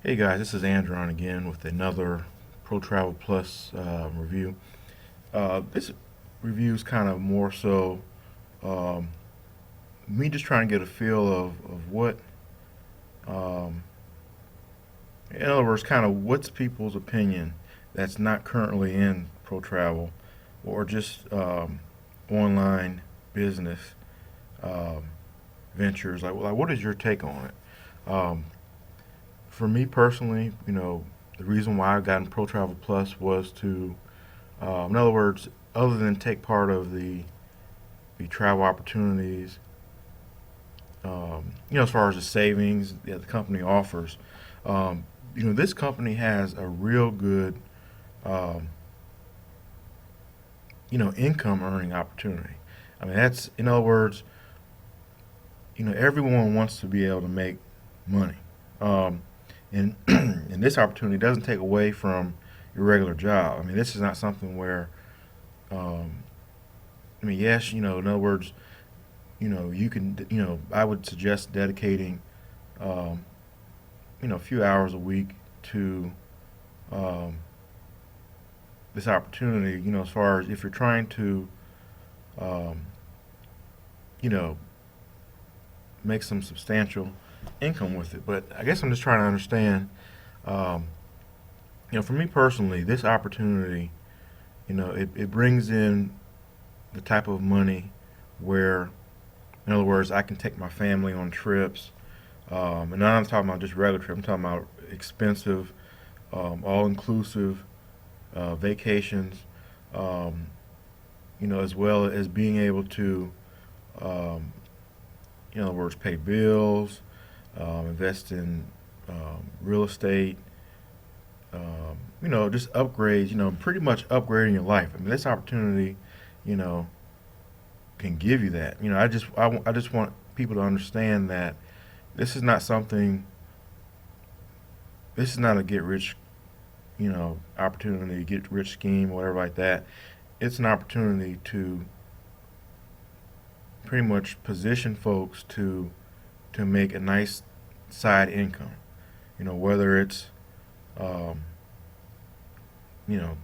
Hey guys, this is Andrew on again with another Pro Travel Plus review. This review is kind of more so um, me just trying to get a feel of what, um, in other words, kind of what's people's opinion that's not currently in pro travel or just online business um, ventures. Like, what is your take on it? For me personally, the reason why I got in Pro Travel Plus was to, in other words, other than take part of the travel opportunities, as far as the savings that the company offers, this company has a real good, um, income earning opportunity. I mean, that's, in other words, everyone wants to be able to make money. Um, and and this opportunity doesn't take away from your regular job. I mean, this is not something where, um, I mean, yes, in other words, you can, I would suggest dedicating, um, a few hours a week to um, this opportunity. As far as if you're trying to, um, you know, make some substantial income with it. But I guess I'm just trying to understand. Um, for me personally, this opportunity, it brings in the type of money where, in other words, I can take my family on trips. And now I'm talking about just regular trips. I'm talking about expensive, all-inclusive vacations. Um, as well as being able to, um, in other words, pay bills, invest in real estate, just upgrades, pretty much upgrading your life. I mean, this opportunity, you know, can give you that. I just want people to understand that this is not something, this is not a get rich, opportunity, get rich scheme, whatever like that. It's an opportunity to pretty much position folks to make a nice side income. Whether it's um, you know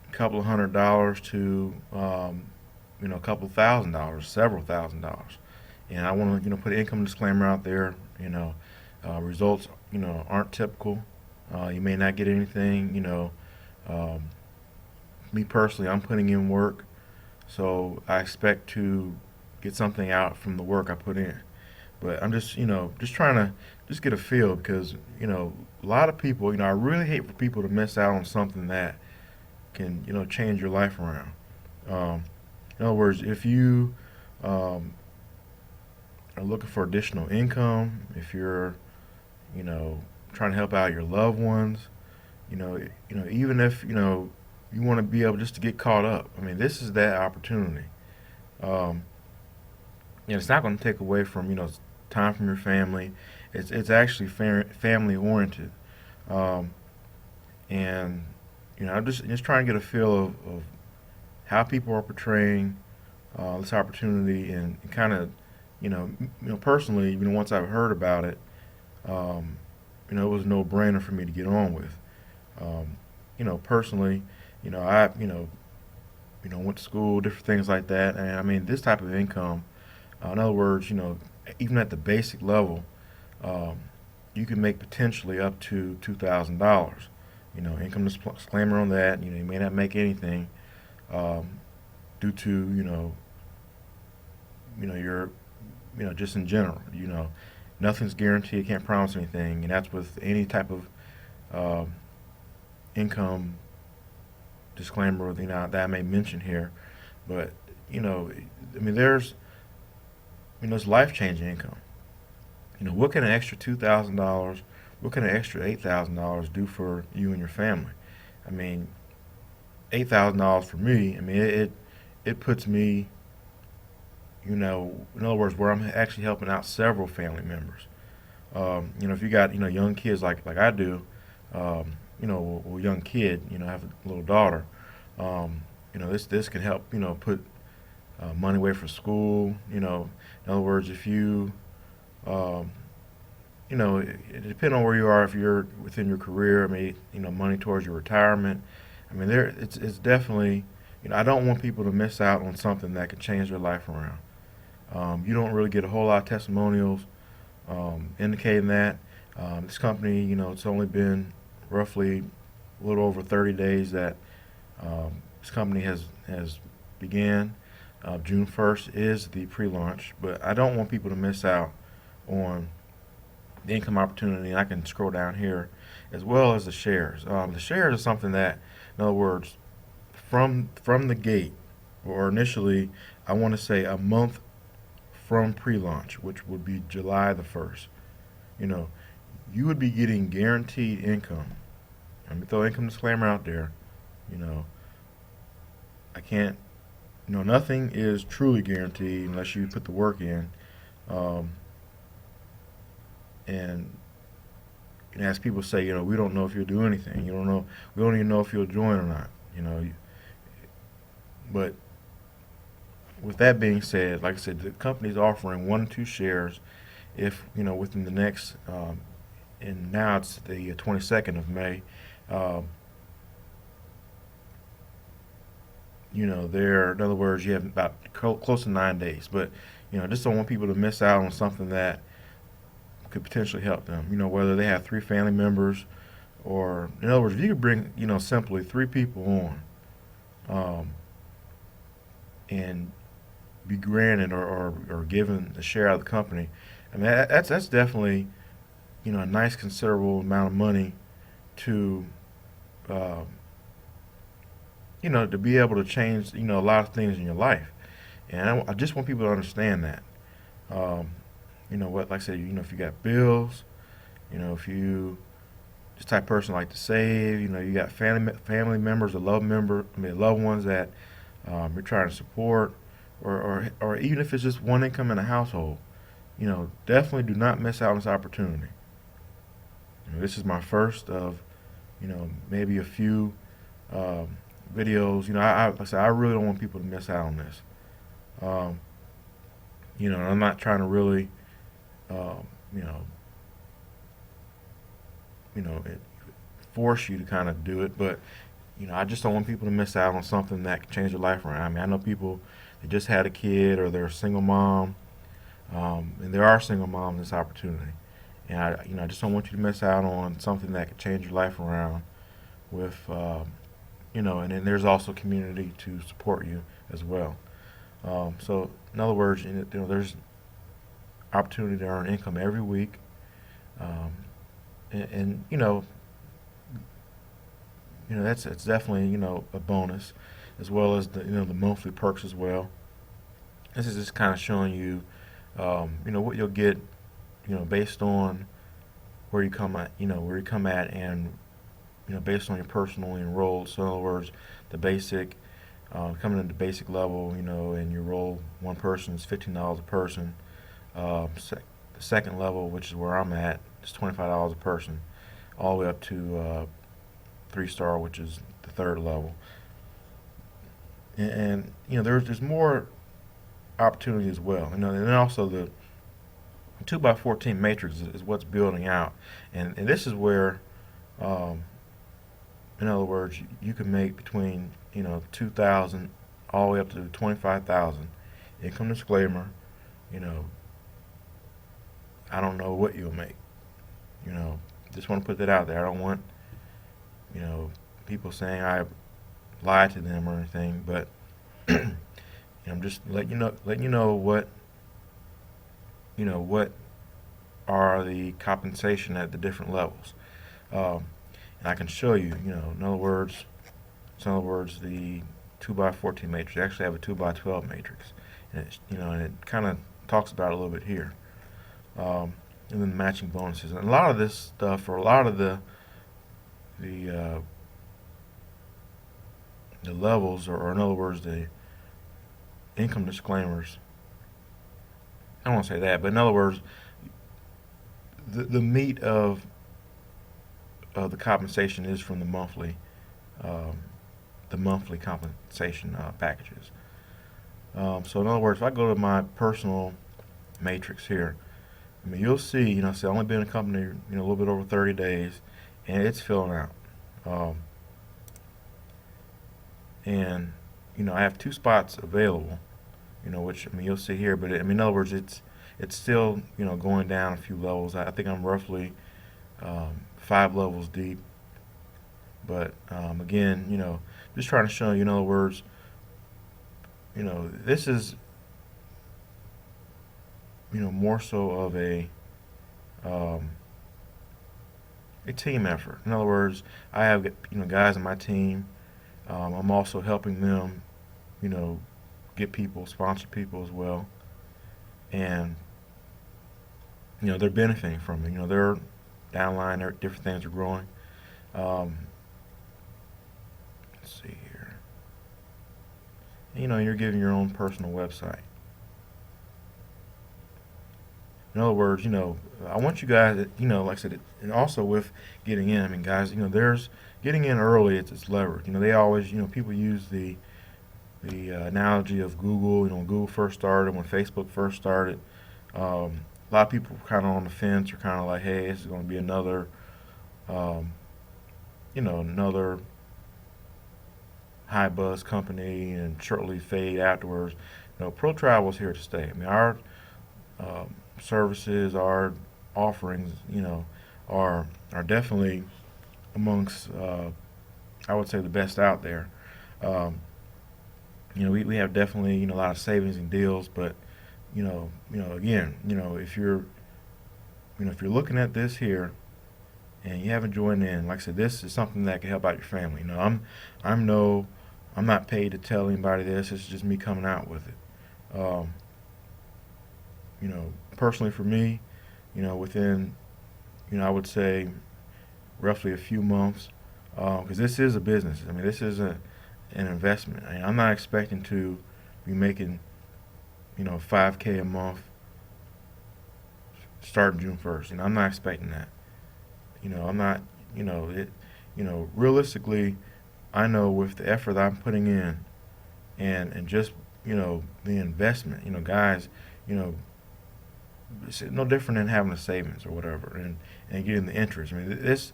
a couple of $100 to a couple $1,000, several $1,000s. And I want to put an income disclaimer out there. Results aren't typical. You may not get anything. Um, Me personally, I'm putting in work, so I expect to get something out from the work I put in. But I'm just, just trying to just get a feel because, a lot of people, I really hate for people to miss out on something that can, change your life around. Um, in other words, if you um, are looking for additional income, if you're, you know, trying to help out your loved ones, even if, you want to be able just to get caught up. I mean, this is that opportunity. Um, it's not going to take away from, time from your family. It's actually family oriented. Um, and, I'm just trying to get a feel of how people are portraying this opportunity and kind of, personally, once I've heard about it, um, it was no brainer for me to get on with. Personally, I, went to school, different things like that, and I mean, this type of income, in other words, even at the basic level, um, you can make potentially up to $2,000. Income disclaimer on that. You may not make anything um, due to your just in general. Nothing's guaranteed. Can't promise anything, and that's with any type of um, income disclaimer that I may mention here. But I mean, there's life changing income. What can an extra $2,000, what can an extra $8,000 do for you and your family? I mean, $8,000 for me. I mean, it puts me, in other words, where I'm actually helping out several family members. If you got young kids like I do, well, young kid, I have a little daughter. This can help put money away for school. In other words, if you um, it depends on where you are. If you're within your career, I mean, money towards your retirement. I mean, it's definitely, I don't want people to miss out on something that can change their life around. You don't really get a whole lot of testimonials indicating that. This company, it's only been roughly a little over 30 days that this company has began. June 1st is the pre-launch, but I don't want people to miss out on the income opportunity. I can scroll down here, as well as the shares. The shares are something that, in other words, from the gate, or initially, I want to say a month from pre-launch, which would be July the 1st. You know, you would be getting guaranteed income. Let me throw income disclaimer out there. You know, I can't. Nothing is truly guaranteed unless you put the work in. Um, and as people say, we don't know if you'll do anything. You don't know. We don't even know if you'll join or not. But with that being said, like I said, the company's offering 1 to 2 shares if within the next. And now it's the 22nd of May. Um, there. In other words, you have about close to 9 days. But just don't want people to miss out on something that could potentially help them. Whether they have 3 family members, or in other words, if you could bring simply 3 people on, and be granted or given a share of the company. I mean, that's definitely a nice considerable amount of money to uh, to be able to change a lot of things in your life. And I just want people to understand that. Um, what, like I said, if you got bills, if you this type of person like to save, you got family members or loved ones that you're trying to support, or even if it's just one income in a household, definitely do not miss out on this opportunity. This is my first of maybe a few um, videos. Like I said, I really don't want people to miss out on this. Um, I'm not trying to really, um, you know, it, force you to kind of do it, but I just don't want people to miss out on something that can change their life around. I mean, I know people that just had a kid, or they're a single mom, and there are single moms in this opportunity, and I just don't want you to miss out on something that could change your life around. With and then there's also community to support you as well. So in other words, there's opportunity to earn income every week, um, and that's it's definitely a bonus, as well as the monthly perks as well. This is just kind of showing you what you'll get based on where you come at, and based on your personal enrolled. So in other words, the basic coming into basic level, and you roll one person is $15 a person. The second level, which is where I'm at, is $25 a person, all the way up to 3 star, which is the third level. And there's more opportunity as well. And then also the 2x14 matrix is what's building out, and this is where, um, in other words, you can make between 2,000 all the way up to 25,000. Income disclaimer, you know, I don't know what you'll make. Just want to put that out there. I don't want people saying I lied to them or anything, but I'm just letting you know what are the compensation at the different levels. Um, and I can show you, in other words, the 2x14 matrix. They actually have a 2x12 matrix, and it kind of talks about it a little bit here. And then the matching bonuses, and a lot of this stuff, or a lot of the the levels, or in other words, the income disclaimers. I don't want to say that, but in other words, the meat of the compensation is from um, the monthly compensation packages. So in other words, if I go to my personal matrix here, I mean, you'll see, it's only been a company, a little bit over 30 days, and it's filling out. Um, and, I have 2 spots available, which, I mean, you'll see here, but in other words, it's still, going down a few levels. I think I'm roughly 5 levels deep. But again, just trying to show you, in other words, this is, more so of um, a team effort. In other words, I have, guys on my team. I'm also helping them, you know, get people, sponsor people as well, and they're benefiting from it. Their downline, their different things are growing. Um, let's see here. You're giving your own personal website. In other words, I want you guys, like I said, and also with getting in. I mean, guys, there's getting in early. It's leverage. They always, people use the analogy of Google. When Google first started, when Facebook first started, a lot of people were kind of on the fence, or kind of like, hey, this is going to be another, um, another high buzz company, and shortly fade afterwards. Pro Travel's here to stay. I mean, our services, our offerings, are definitely amongst, I would say, the best out there. Um, we have definitely, a lot of savings and deals, but again, if you're looking at this here and you haven't joined in, like I said, this is something that can help out your family. I'm no, I'm not paid to tell anybody this. It's just me coming out with it. Personally for me, within, I would say roughly a few months, because this is a business. I mean, this is an investment. I'm not expecting to be making, 5K a month starting June 1st. I'm not expecting that. I'm not, realistically, I know with the effort I'm putting in, and just, the investment, guys, you know, it's no different than having a savings or whatever, and getting the interest. I mean, this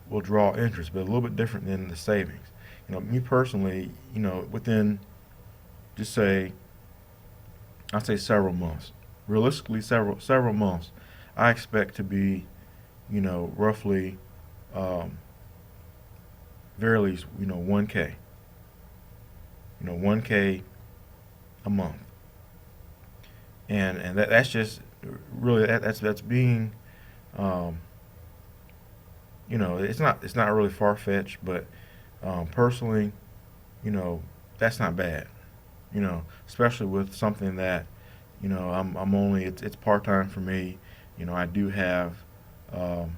will draw interest, but a little bit different than the savings. Me personally, within, just say, I'd say several months, realistically several months, I expect to be, roughly, um, very least, 1K, 1K a month, and that's just really that's being, um, it's not really far fetched, but personally, that's not bad, especially with something that, I'm only, it's part time for me. I do have, um,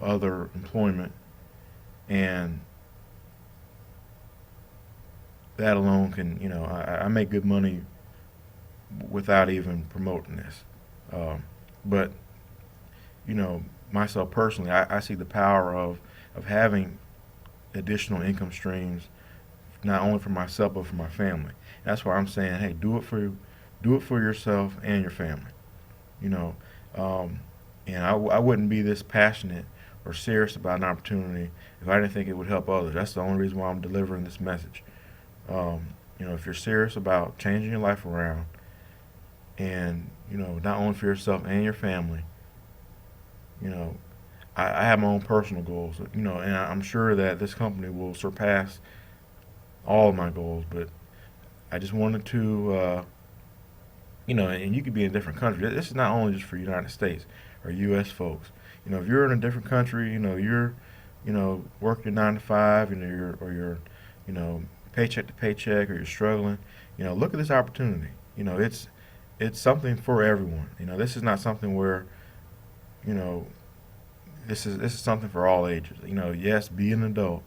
other employment, and that alone can, I make good money without even promoting this. But myself personally, I see the power of having additional income streams, not only for myself but for my family. That's why I'm saying, hey, do it for yourself and your family. You know, um, and I wouldn't be this passionate or serious about an opportunity if I didn't think it would help others. That's the only reason why I'm delivering this message. If you're serious about changing your life around, and not only for yourself and your family, you know, I have my own personal goals, and I'm sure that this company will surpass all of my goals. But I just wanted to, and you could be in a different country. This is not only just for United States or U.S. folks. If you're in a different country, you're, working 9 to 5, you're, paycheck to paycheck, or you're struggling, look at this opportunity. It's something for everyone. This is not something where, you know, this is something for all ages. Yes, be an adult,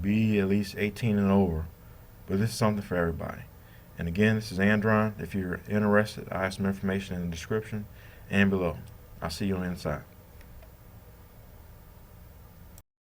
be at least 18 and over, but this is something for everybody. And again, this is Andron. If you're interested, I have some information in the description and below. I'll see you on the inside.